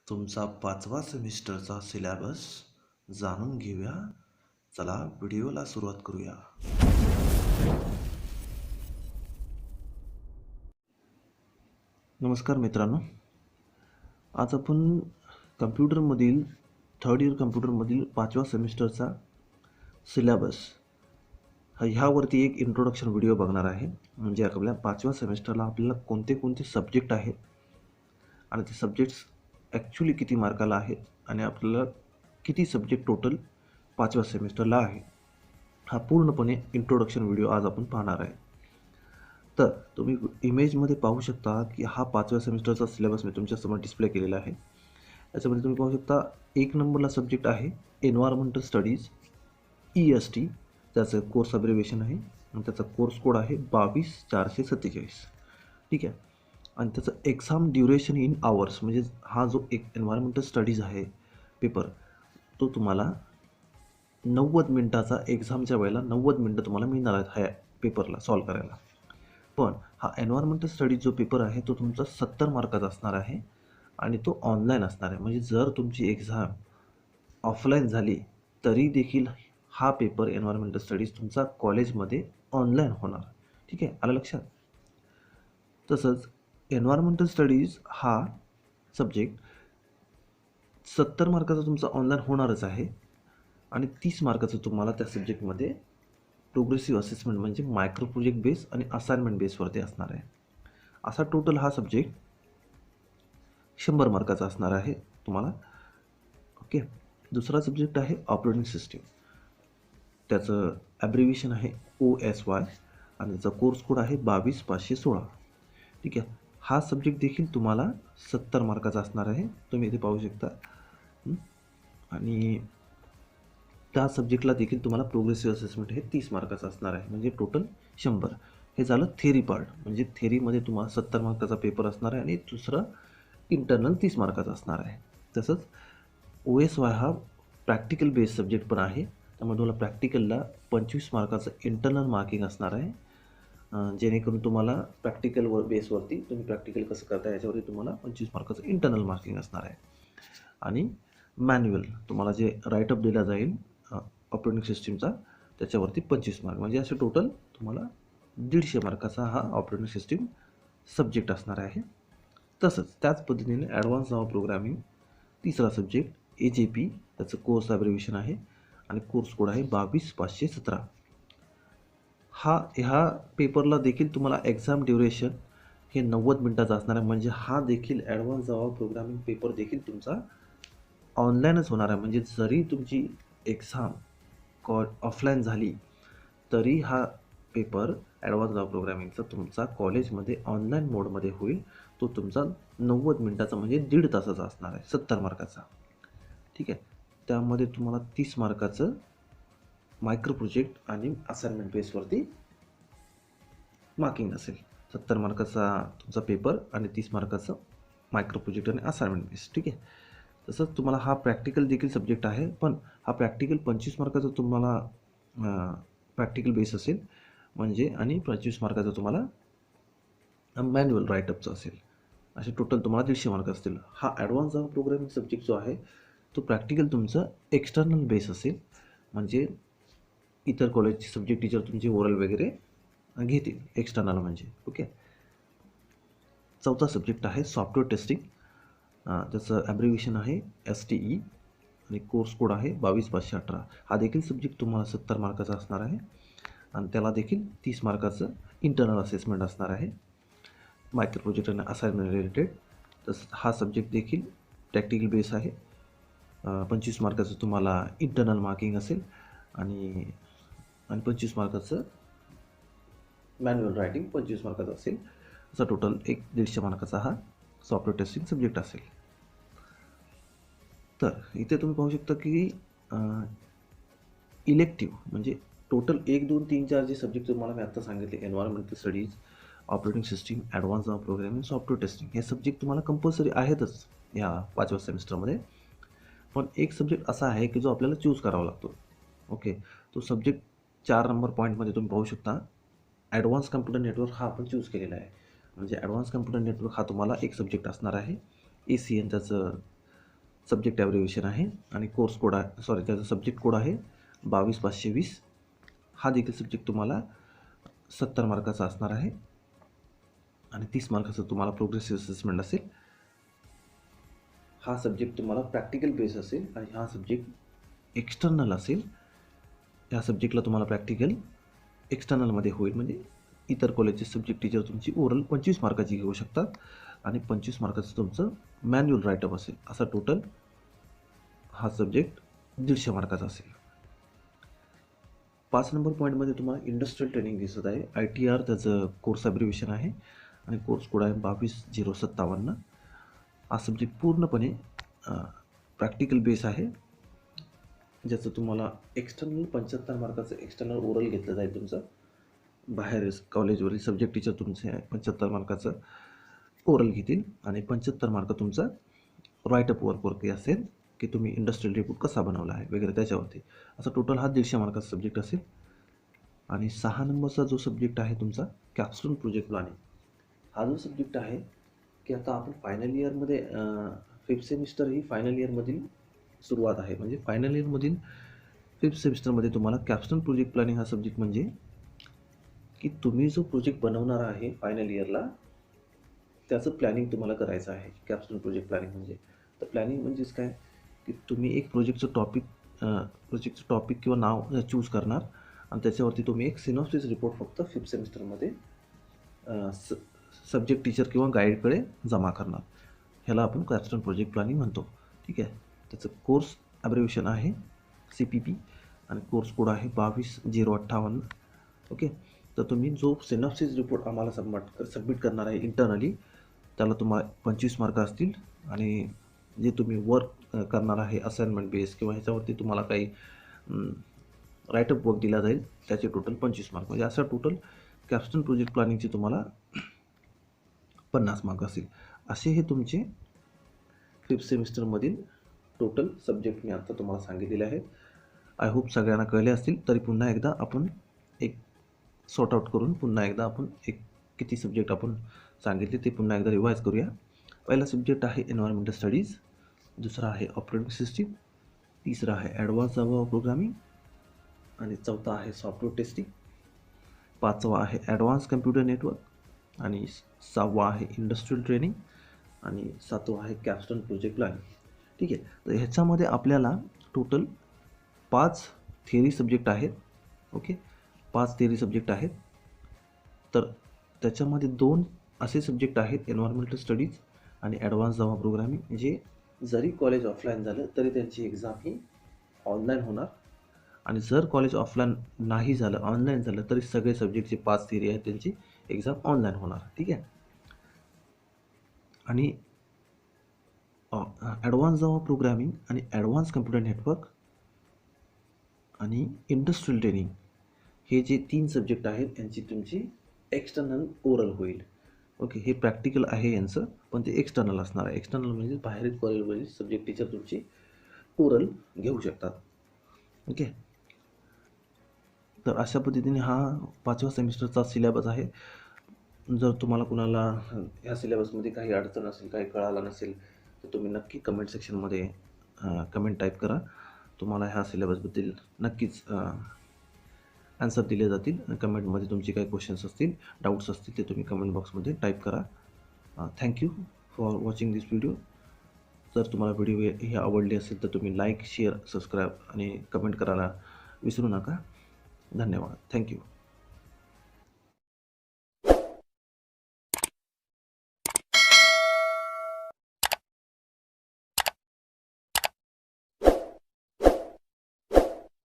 तुमचा 5वा सेमिस्टरचा सिलॅबस जाणून घेऊया. चला व्हिडिओला सुरुवात करूया. नमस्कार मित्रांनो, आज आपण कम्प्युटरमधील थर्ड इयर कम्प्युटरमधील 5व्या सेमिस्टरचा सिलॅबस ह्यावरती एक इंट्रोडक्शन व्हिडिओ बघणार आहे. म्हणजे आपल्या 5व्या सेमिस्टरला आपल्याला कोणते कोणते सब्जेक्ट आहेत आणि ते सब्जेक्ट्स ॲक्च्युली किती मार्काला आहेत आणि आपल्याला किती सब्जेक्ट टोटल 5व्या सेमिस्टरला आहे, हा पूर्णपणे इंट्रोडक्शन व्हिडिओ आज आपण पाहणार आहे. तर तुम्ही इमेजमध्ये पाहू शकता की हा 5व्या सेमिस्टरचा सिलेबस मी तुमच्यासमोर डिस्प्ले केलेला आहे. याच्यामध्ये तुम्ही पाहू शकता 1 नंबरला सब्जेक्ट आहे एन्व्हायरमेंटल स्टडीज EST, त्याचं कोर्स अब्रिव्हिएशन आहे आणि त्याचा कोर्स कोड आहे 22447. ठीक आहे. आणि त्याचं एक्झाम ड्युरेशन इन आवर्स, म्हणजे हा जो एक एन्व्हायरमेंटल स्टडीज आहे पेपर, तो तुम्हाला 90 मिनटाचा एक्झामच्या वेळेला 90 मिनटं तुम्हाला मिळणार आहेत ह्या पेपरला सॉल्व करायला. पण हा एन्व्हायरमेंटल स्टडीज जो पेपर आहे तो तुमचा 70 मार्काचा असणार आहे आणि तो ऑनलाईन असणार आहे. म्हणजे जर तुमची एक्झाम ऑफलाईन झाली तरी देखील हा पेपर एन्व्हायरमेंटल स्टडीज तुमचा कॉलेजमध्ये ऑनलाईन होणार. ठीक आहे, आलं लक्षात? तसंच एन्व्हायरमेंटल स्टडीज हा सब्जेक्ट 70 मार्काचा तुमचा ऑनलाईन होणारच आहे आणि 30 मार्काचं तुम्हाला त्या सब्जेक्टमध्ये प्रोग्रेसिव्ह असेसमेंट म्हणजे मायक्रो प्रोजेक्ट बेस आणि असाइनमेंट बेसवरती असणार आहे. असा टोटल हा सब्जेक्ट 100 मार्काचा असणार आहे तुम्हाला. ओके. दुसरा सब्जेक्ट आहे ऑपरेटिंग सिस्टीम, त्याचं ॲब्रिव्हिएशन आहे OSY आणि त्याचा कोर्स कोड आहे 22516. ठीक आहे. हा सब्जेक्ट देखील तुम्हाला 70 मार्काचा असणार आहे, तुम्ही इथे पाहू शकता. आणि त्या सब्जेक्टला देखील तुम्हाला प्रोग्रेसिव्ह असेसमेंट हे 30 मार्काचं असणार आहे, म्हणजे टोटल 100. हे झालं थेरी पार्ट, म्हणजे थेरीमध्ये तुम्हाला 70 मार्काचा पेपर असणार आहे आणि दुसरं इंटरनल 30 मार्काचा असणार आहे. तसंच OSY हा प्रॅक्टिकल बेस सब्जेक्ट पण आहे, त्यामुळे तुम्हाला प्रॅक्टिकलला 25 मार्काचं इंटरनल मार्किंग असणार आहे. जेणेकरून तुम्हाला प्रॅक्टिकल बेसवरती तुम्ही प्रॅक्टिकल कसं करता याच्यावरती तुम्हाला 25 मार्काचं इंटरनल मार्किंग असणार आहे. आणि मॅन्युअल तुम्हाला जे राईटअप दिला जाईल ऑपरेटिंग सिस्टीमचा, त्याच्यावरती 25 मार्क, म्हणजे असे टोटल तुम्हाला 150 मार्काचा हा ऑपरेटिंग सिस्टीम सब्जेक्ट असणार आहे. तसंच त्याच पद्धतीने ॲडव्हान्स जावा प्रोग्रामिंग तिसरा सब्जेक्ट AJP, त्याचं कोर्स ॲब्रिव्हिएशन आहे आणि कोर्स कोड आहे 22517. ह्या पेपरला देखील तुम्हाला एक्झाम ड्युरेशन हे 90 मिनटाचा असणार आहे. म्हणजे हा देखील ॲडव्हान्स जावा प्रोग्रामिंग पेपर देखील तुमचा ऑनलाईनच होणार आहे. म्हणजे जरी तुमची एक्झाम ऑफलाईन झाली तरी हा पेपर ॲडव्हान्स जावा प्रोग्रामिंगचा तुमचा कॉलेजमध्ये ऑनलाईन मोडमध्ये होईल. तो तुमचा 90 मिनटाचा म्हणजे 1.5 तासाचा असणार आहे, 70 मार्काचा. ठीक आहे. त्यामध्ये तुम्हाला 30 मार्काचं मायक्रो प्रोजेक्ट आणि असाइनमेंट बेसवरती मार्किंग असेल. 70 मार्काचा तुमचा पेपर आणि 30 मार्काचं मायक्रो प्रोजेक्ट आणि असाइनमेंट बेस. ठीक आहे. तसंच तुम्हाला हा प्रॅक्टिकल देखील सब्जेक्ट आहे, पण हा प्रॅक्टिकल 25 मार्काचा तुम्हाला प्रॅक्टिकल बेस असेल, म्हणजे आणि 25 मार्काचा तुम्हाला मॅन्युअल राईटअपचं असेल. असे टोटल तुम्हाला 150 मार्क असतील. हा ॲडव्हान्स जावा प्रोग्रामिंग सब्जेक्ट जो आहे तो प्रॅक्टिकल तुमचं एक्सटर्नल बेस असेल, म्हणजे इतर कॉलेजचे सब्जेक्ट टीचर तुमचे ओरल वगैरे घेतील एक्सटर्नल म्हणजे. ओके. चौथा सब्जेक्ट आहे सॉफ्टवेअर टेस्टिंग, त्याचं ॲब्रिव्हिएशन आहे STE आणि कोर्स कोड आहे 22518. हा देखील सब्जेक्ट तुम्हाला 70 मार्काचा असणार आहे आणि त्याला देखील 30 मार्काचं इंटरनल असेसमेंट असणार आहे मायक्रो प्रोजेक्ट आणि असाइनमेंट रिलेटेड. तसं हा सब्जेक्ट देखील प्रॅक्टिकल बेस आहे. 25 मार्काचं तुम्हाला इंटरनल मार्किंग असेल आणि 25 मार्काचं मॅन्युअल रायटिंग 25 मार्काचा असेल. असा टोटल 150 मार्काचा हा सॉफ्टवेअर टेस्टिंग सब्जेक्ट असेल. तर इथे तुम्ही पाहू शकता की इलेक्टिव्ह म्हणजे टोटल 1, 2, 3, 4 जे सब्जेक्ट तुम्हाला मी आत्ता सांगितले, environmental studies, operating system, advance Java programming, software testing, हे सब्जेक्ट तुम्हाला कंपल्सरी आहेतच या 5व्या सेमिस्टरमध्ये. पण एक सब्जेक्ट असा आहे की जो आपल्याला चूज करावा लागतो. ओके. तो सब्जेक्ट 4 नंबर पॉईंटमध्ये तुम्ही पाहू शकता, ॲडव्हान्स कम्प्युटर नेटवर्क हा आपण चूज केलेला आहे. म्हणजे ॲडव्हान्स कम्प्युटर नेटवर्क हा तुम्हाला एक सब्जेक्ट असणार आहे. ACN त्याचं सब्जेक्ट ॲब्रिव्हिएशन आहे आणि कोर्स कोड आहे, सॉरी त्याचा सब्जेक्ट कोड आहे 22520. हा देखील सब्जेक्ट तुम्हाला 70 मार्काचा असणार आहे आणि 30 मार्काचा तुम्हाला प्रोग्रेसिव्ह असेसमेंट असेल. हा सब्जेक्ट तुम्हाला प्रॅक्टिकल बेस असेल आणि हा सब्जेक्ट एक्सटर्नल असेल. ह्या सब्जेक्टला तुम्हाला प्रॅक्टिकल एक्सटर्नलमध्ये होईल, म्हणजे इतर कॉलेजचे सब्जेक्ट टीचर तुमची ओरल 25 मार्काची घेऊ शकतात आणि 25 मार्काचं तुमचं मॅन्युअल राईटअप असेल. असा टोटल हा सब्जेक्ट 150 मार्काचा असेल. 5 नंबर पॉईंटमध्ये तुम्हाला इंडस्ट्रियल ट्रेनिंग दिसत आहे. ITR त्याचं कोर्स ॲब्रिव्हिएशन आहे आणि कोर्स कोड आहे 22057. हा सब्जेक्ट पूर्णपणे प्रॅक्टिकल बेस आहे, ज्याचं तुम्हाला एक्सटर्नल 75 मार्काचं एक्सटर्नल ओरल घेतलं जाईल. तुमचं बाहेर कॉलेजवरील सब्जेक्ट टीचर तुमचे 75 मार्काचं ओरल घेतील आणि 75 मार्क तुमचा राईटअप वर्कवरती असेल की तुम्ही इंडस्ट्रियल रिपोर्ट कसा बनवला आहे वगैरे त्याच्यावरती. असं टोटल हा 150 मार्काचा सब्जेक्ट असेल. आणि 6 नंबरचा जो सब्जेक्ट आहे तुमचा कॅप्स्टोन प्रोजेक्ट प्लॅनिंग, हा जो सब्जेक्ट आहे की आता आपण फायनल इयरमध्ये 5th सेमिस्टर ही फायनल इयरमधील सुरुवात आहे. म्हणजे फायनल इयरमधील 5th सेमिस्टरमध्ये तुम्हाला कॅप्स्टोन प्रोजेक्ट प्लॅनिंग हा सब्जेक्ट म्हणजे की तुम्ही जो प्रोजेक्ट बनवणार आहे फायनल इयरला त्याचं प्लॅनिंग तुम्हाला करायचं आहे. कॅप्स्टोन प्रोजेक्ट प्लॅनिंग म्हणजे, तर प्लॅनिंग म्हणजेच काय की तुम्ही एक प्रोजेक्टचं टॉपिक किंवा नाव चूज करणार आणि त्याच्यावरती तुम्ही एक सिनॉप्सिस रिपोर्ट फक्त 5th सेमिस्टरमध्ये सब्जेक्ट टीचर किंवा गाईडकडे जमा करणार. ह्याला आपण कॅप्स्टोन प्रोजेक्ट प्लॅनिंग म्हणतो. ठीक आहे. त्याचं कोर्स ॲब्रिव्हिएशन आहे CPP आणि कोर्स कोड आहे 22058. ओके. तर तुम्ही जो सिनॉप्सिस रिपोर्ट आम्हाला सबमिट करणार आहे इंटरनली, त्याला तुम्हाला 25 मार्क असतील आणि जे तुम्ही वर्क करणार आहे असाइनमेंट बेस किंवा ह्याच्यावरती तुम्हाला काही राईटअप वर्क दिला जाईल त्याचे टोटल 25 मार्क. म्हणजे असं टोटल कॅप्स्टोन प्रोजेक्ट प्लॅनिंगचे तुम्हाला 50 मार्क असतील. असे हे तुमचे 5th सेमिस्टरमधील टोटल सब्जेक्ट मी आता तुम्हाला सांगितलेले आहेत. आय होप सगळ्यांना कळले असतील. तरी पुन्हा एकदा आपण एक सॉर्ट आउट करून पुन्हा एकदा आपण किती सब्जेक्ट आपण सांगितले ते पुन्हा एकदा रिवाईज करूया. पहिला सब्जेक्ट आहे एन्व्हायरमेंटल स्टडीज, दुसरा आहे ऑपरेटिंग सिस्टीम, तिसरा आहे ॲडव्हान्स जावा प्रोग्रामिंग आणि चौथा आहे सॉफ्टवेअर टेस्टिंग, पाचवा आहे ॲडव्हान्स कम्प्युटर नेटवर्क आणि 6वा आहे इंडस्ट्रियल ट्रेनिंग आणि 7वा आहे कॅप्स्टोन प्रोजेक्ट प्लॅनिंग. ठीक आहे. तर ह्याच्यामध्ये आपल्याला टोटल 5 थिअरी सब्जेक्ट आहेत. ओके. 5 थिअरी सब्जेक्ट आहेत. तर त्याच्यामध्ये 2 असे सब्जेक्ट आहेत एन्व्हायरमेंटल स्टडीज आणि ॲडव्हान्स जावा प्रोग्रामिंग, जे जरी कॉलेज ऑफलाईन झालं तरी त्यांची एक्झाम ही ऑनलाईन होणार आणि जर कॉलेज ऑफलाईन नाही झालं, ऑनलाईन झालं, तरी सगळे सब्जेक्ट जे 5 थिअरी आहेत त्यांची एक्झाम ऑनलाईन होणार. ठीक आहे. आणि ॲडव्हान्स जावा प्रोग्रामिंग आणि ॲडव्हान्स कम्प्युटर नेटवर्क आणि इंडस्ट्रियल ट्रेनिंग हे जे 3 सब्जेक्ट आहेत यांची तुमची एक्सटर्नल ओरल होईल. ओके. हे प्रॅक्टिकल आहे यांचं, पण ते एक्सटर्नल असणार आहे. एक्सटर्नल म्हणजे बाहेरील कॉलेजवरील सब्जेक्ट टीचर तुमची ओरल घेऊ शकतात. ओके. तर अशा पद्धतीने हा 5व्या सेमिस्टरचा सिलेबस आहे. जर तुम्हाला कुणाला ह्या सिलेबसमध्ये काही अडचण असेल, काही कळालं नसेल, तर तुम्ही नक्की कमेंट सेक्शनमध्ये कमेंट टाईप करा. तुम्हाला ह्या सिलेबसबद्दल नक्कीच आन्सर दिले जातील. कमेंटमध्ये तुमचे काही क्वेश्चन्स असतील, डाऊट्स असतील, ते तुम्ही कमेंट बॉक्समध्ये टाईप करा. Thank you for watching this video. जर तुम्हाला व्हिडिओ ही आवडली असेल तर तुम्ही लाईक, शेअर, सबस्क्राईब आणि कमेंट करायला विसरू नका. धन्यवाद. थँक्यू.